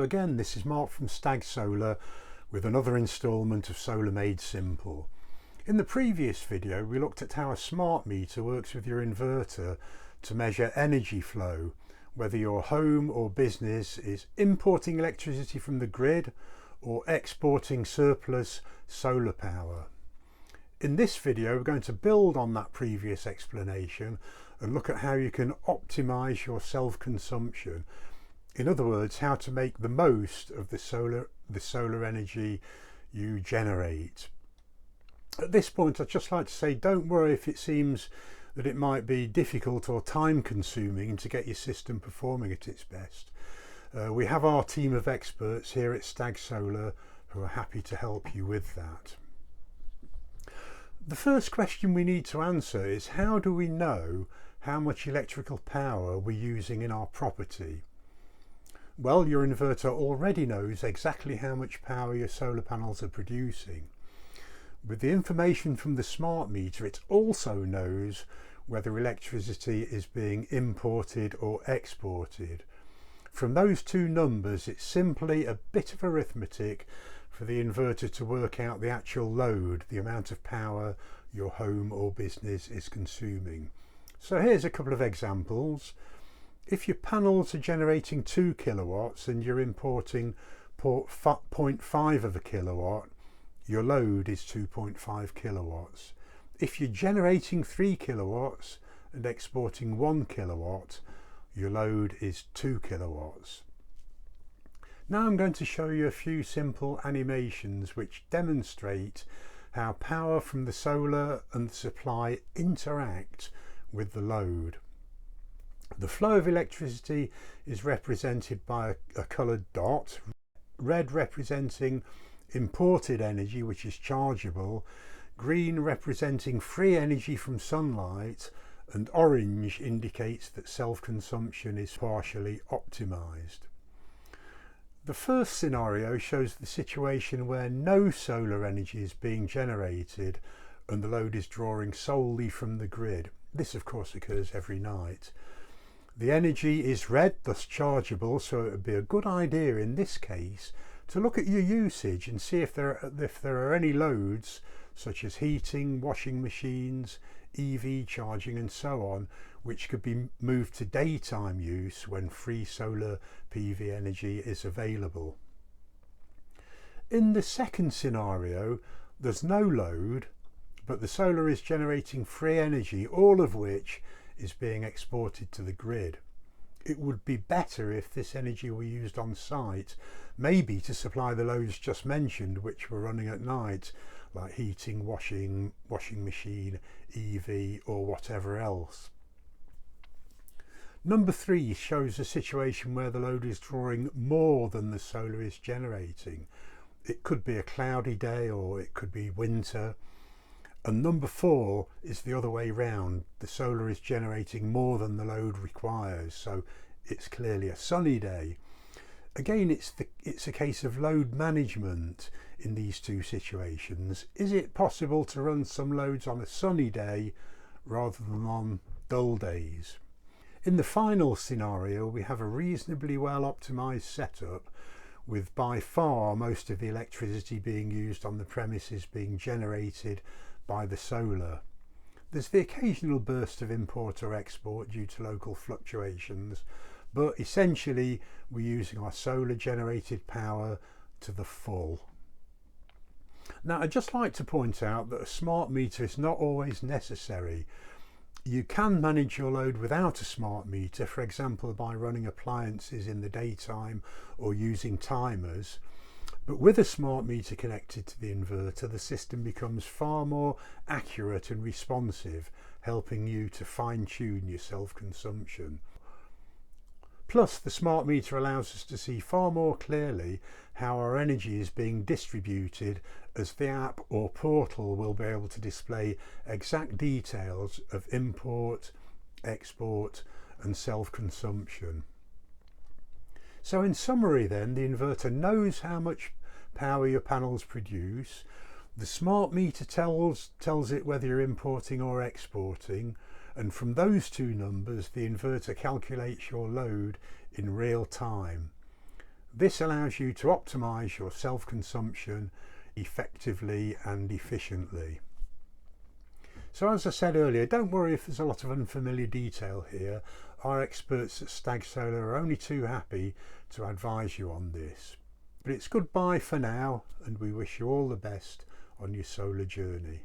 again, this is Mark from Stag Solar with another instalment of Solar Made Simple. In the previous video we looked at how a smart meter works with your inverter to measure energy flow, whether your home or business is importing electricity from the grid or exporting surplus solar power. In this video we're going to build on that previous explanation and look at how you can optimize your self-consumption. In other words, how to make the most of the solar energy you generate. At this point I'd just like to say, don't worry if it seems that it might be difficult or time consuming to get your system performing at its best. We have our team of experts here at Stag Solar who are happy to help you with that. The first question we need to answer is, how do we know how much electrical power we're using in our property? Well, your inverter already knows exactly how much power your solar panels are producing. With the information from the smart meter, it also knows whether electricity is being imported or exported. From those two numbers, it's simply a bit of arithmetic for the inverter to work out the actual load, the amount of power your home or business is consuming. So here's a couple of examples. If your panels are generating 2 kilowatts and you're importing 0.5 of a kilowatt, your load is 2.5 kilowatts. If you're generating 3 kilowatts and exporting 1 kilowatt, your load is 2 kilowatts. Now I'm going to show you a few simple animations which demonstrate how power from the solar and the supply interact with the load. The flow of electricity is represented by a coloured dot, red representing imported energy which is chargeable, green representing free energy from sunlight, and orange indicates that self-consumption is partially optimised. The first scenario shows the situation where no solar energy is being generated and the load is drawing solely from the grid. This of course occurs every night. The energy is red, thus chargeable, so it would be a good idea in this case to look at your usage and see if there are any loads such as heating, washing machines, EV charging and so on, which could be moved to daytime use when free solar PV energy is available. In the second scenario, there's no load, but the solar is generating free energy, all of which is being exported to the grid. It would be better if this energy were used on site, maybe to supply the loads just mentioned which were running at night, like heating, washing machine, EV or whatever else. Number 3 shows a situation where the load is drawing more than the solar is generating. It could be a cloudy day or it could be winter. And number 4 is the other way round. The solar is generating more than the load requires, so it's clearly a sunny day. Again, it's a case of load management in these two situations. Is it possible to run some loads on a sunny day rather than on dull days? In the final scenario, we have a reasonably well optimized setup with by far most of the electricity being used on the premises being generated by the solar. There's the occasional burst of import or export due to local fluctuations, but essentially we're using our solar generated power to the full. Now I'd just like to point out that a smart meter is not always necessary. You can manage your load without a smart meter, for example by running appliances in the daytime or using timers. But with a smart meter connected to the inverter, the system becomes far more accurate and responsive, helping you to fine-tune your self-consumption. Plus, the smart meter allows us to see far more clearly how our energy is being distributed, as the app or portal will be able to display exact details of import, export and self-consumption. So in summary then, the inverter knows how much power your panels produce, the smart meter tells it whether you're importing or exporting, and from those two numbers the inverter calculates your load in real time. This allows you to optimise your self-consumption effectively and efficiently. So as I said earlier, don't worry if there's a lot of unfamiliar detail here. Our experts at Stag Solar are only too happy to advise you on this. But it's goodbye for now, and we wish you all the best on your solar journey.